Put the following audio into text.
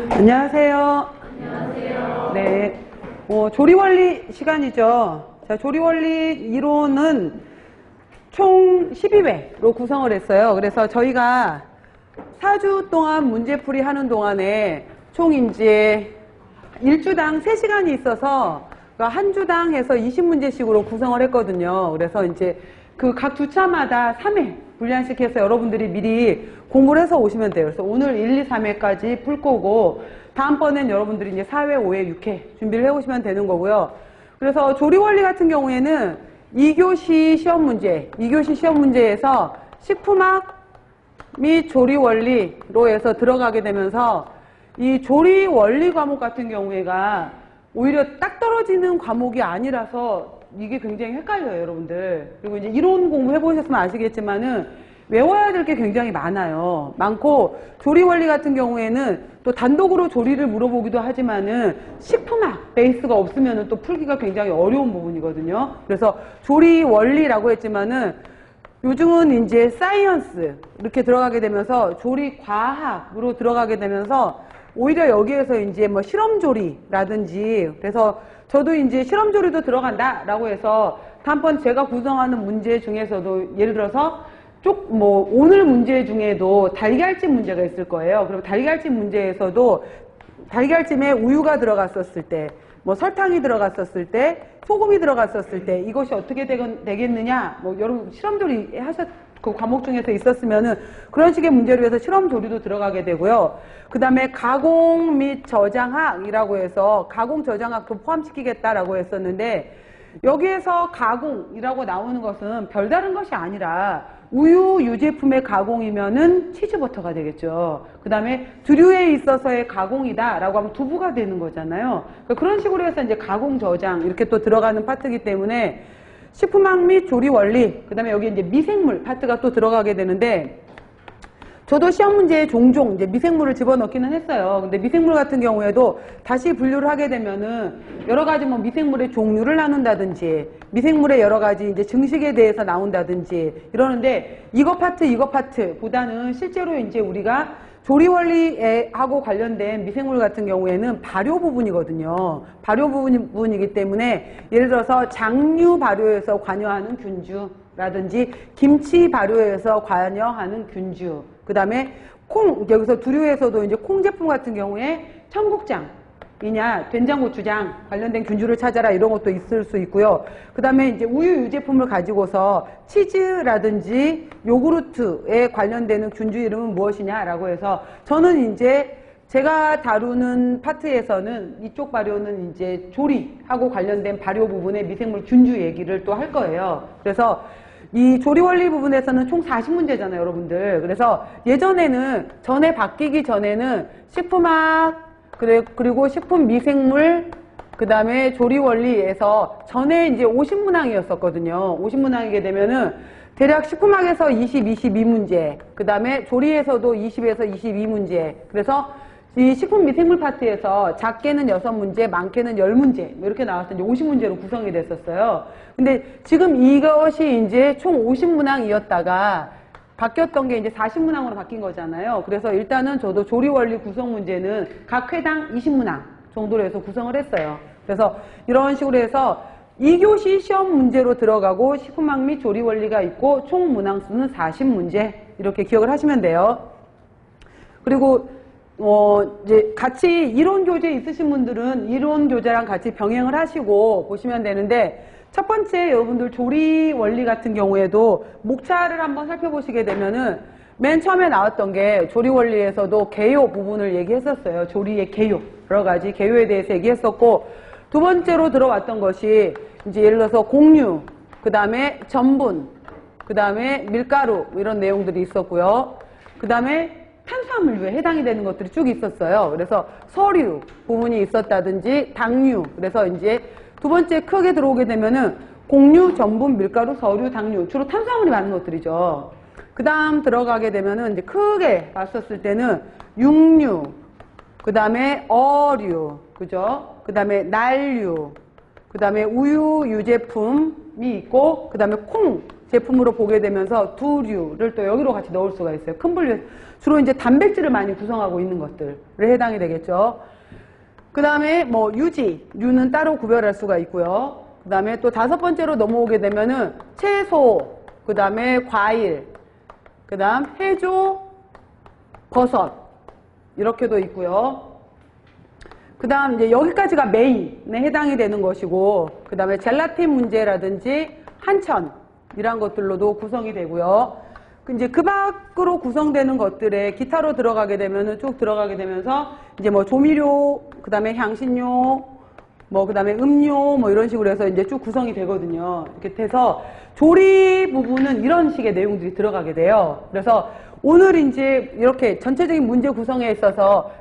안녕하세요. 안녕하세요. 네. 조리원리 시간이죠. 자, 조리원리 이론은 총 12회로 구성을 했어요. 그래서 저희가 4주 동안 문제풀이 하는 동안에 총 이제 1주당 3시간이 있어서 한 주당 해서 20문제씩으로 구성을 했거든요. 그래서 이제 그 각 주차마다 3회 분량씩 해서 여러분들이 미리 공부를 해서 오시면 돼요. 그래서 오늘 1, 2, 3회까지 풀 거고, 다음번엔 여러분들이 이제 4회, 5회, 6회 준비를 해 오시면 되는 거고요. 그래서 조리원리 같은 경우에는 2교시 시험 문제, 2교시 시험 문제에서 식품학 및 조리원리로 해서 들어가게 되면서 이 조리원리 과목 같은 경우에가 오히려 딱 떨어지는 과목이 아니라서 이게 굉장히 헷갈려요, 여러분들. 그리고 이제 이론 공부해 보셨으면 아시겠지만은 외워야 될 게 굉장히 많아요. 많고, 조리원리 같은 경우에는 또 단독으로 조리를 물어보기도 하지만은 식품학 베이스가 없으면은 또 풀기가 굉장히 어려운 부분이거든요. 그래서 조리원리라고 했지만은 요즘은 이제 사이언스 이렇게 들어가게 되면서 조리과학으로 들어가게 되면서 오히려 여기에서 이제 뭐 실험조리라든지, 그래서 저도 이제 실험조리도 들어간다라고 해서 다음번 제가 구성하는 문제 중에서도 예를 들어서 오늘 문제 중에도 달걀찜 문제가 있을 거예요. 그럼 달걀찜 문제에서도 달걀찜에 우유가 들어갔었을 때, 뭐 설탕이 들어갔었을 때, 소금이 들어갔었을 때 이것이 어떻게 되겠느냐, 뭐 여러분 실험조리 그 과목 중에서 있었으면은 그런 식의 문제로 해서 실험조리도 들어가게 되고요. 그 다음에 가공 및 저장학이라고 해서 가공 저장학도 포함시키겠다라고 했었는데, 여기에서 가공이라고 나오는 것은 별다른 것이 아니라 우유 유제품의 가공이면은 치즈버터가 되겠죠. 그 다음에 두류에 있어서의 가공이다라고 하면 두부가 되는 거잖아요. 그런 식으로 해서 이제 가공 저장 이렇게 또 들어가는 파트이기 때문에 식품학 및 조리 원리, 그 다음에 여기 이제 미생물 파트가 또 들어가게 되는데, 저도 시험 문제에 종종 이제 미생물을 집어넣기는 했어요. 근데 미생물 같은 경우에도 다시 분류를 하게 되면은 여러 가지 뭐 미생물의 종류를 나눈다든지, 미생물의 여러 가지 이제 증식에 대해서 나온다든지 이러는데, 이거 파트보다는 실제로 이제 우리가 조리원리하고 관련된 미생물 같은 경우에는 발효 부분이거든요. 발효 부분이기 때문에 예를 들어서 장류 발효에서 관여하는 균주라든지 김치 발효에서 관여하는 균주, 그 다음에 여기서 두류에서도 이제 콩 제품 같은 경우에 청국장이냐 된장 고추장 관련된 균주를 찾아라 이런 것도 있을 수 있고요. 그 다음에 이제 우유 유제품을 가지고서 치즈라든지 요구르트에 관련되는 균주 이름은 무엇이냐라고 해서, 저는 이제 제가 다루는 파트에서는 이쪽 발효는 이제 조리하고 관련된 발효 부분의 미생물 균주 얘기를 또 할 거예요. 그래서 이 조리원리 부분에서는 총 40문제잖아요, 여러분들. 그래서 예전에는, 전에 바뀌기 전에는 식품학, 그리고 식품 미생물, 그 다음에 조리원리에서 전에 이제 50문항이었었거든요. 50문항이게 되면은 대략 식품학에서 22문제, 그 다음에 조리에서도 20에서 22문제. 그래서 이 식품 미생물 파트에서 작게는 6문제, 많게는 10문제 이렇게 나와서 이제 50문제로 구성이 됐었어요. 근데 지금 이것이 이제 총 50문항이었다가 바뀌었던 게 이제 40문항으로 바뀐 거잖아요. 그래서 일단은 저도 조리원리 구성 문제는 각 회당 20문항 정도로 해서 구성을 했어요. 그래서 이런 식으로 해서 2교시 시험 문제로 들어가고 식품학 및 조리원리가 있고 총 문항수는 40문제 이렇게 기억을 하시면 돼요. 그리고 이제 같이 이론 교재 있으신 분들은 이론 교재랑 같이 병행을 하시고 보시면 되는데, 첫 번째 여러분들 조리 원리 같은 경우에도 목차를 한번 살펴보시게 되면은 맨 처음에 나왔던 게 조리 원리에서도 개요 부분을 얘기했었어요. 조리의 개요, 여러 가지 개요에 대해서 얘기했었고, 두 번째로 들어왔던 것이 이제 예를 들어서 공유, 그 다음에 전분, 그 다음에 밀가루 이런 내용들이 있었고요. 그 다음에 탄수화물류에 해당이 되는 것들이 쭉 있었어요. 그래서 서류 부분이 있었다든지 당류, 그래서 이제 두 번째 크게 들어오게 되면은 공유, 전분, 밀가루, 서류, 당류, 주로 탄수화물이 많은 것들이죠. 그 다음 들어가게 되면은 이제 크게 봤었을 때는 육류, 그 다음에 어류, 그죠? 그 다음에 난류, 그 다음에 우유 유제품이 있고, 그 다음에 콩, 제품으로 보게 되면서 두류를 또 여기로 같이 넣을 수가 있어요. 큰 분류, 주로 이제 단백질을 많이 구성하고 있는 것들에 해당이 되겠죠. 그 다음에 뭐 유는 따로 구별할 수가 있고요. 그 다음에 또 5번째로 넘어오게 되면은 채소, 그 다음에 과일, 그 다음 해조, 버섯 이렇게도 있고요. 그 다음 이제 여기까지가 메인에 해당이 되는 것이고, 그 다음에 젤라틴 문제라든지 한천 이런 것들로도 구성이 되고요. 이제 그 밖으로 구성되는 것들에 기타로 들어가게 되면은 쭉 들어가게 되면서 이제 뭐 조미료, 그 다음에 향신료, 뭐 그 다음에 음료 뭐 이런 식으로 해서 이제 쭉 구성이 되거든요. 이렇게 해서 조리 부분은 이런 식의 내용들이 들어가게 돼요. 그래서 오늘 이제 이렇게 전체적인 문제 구성에 있어서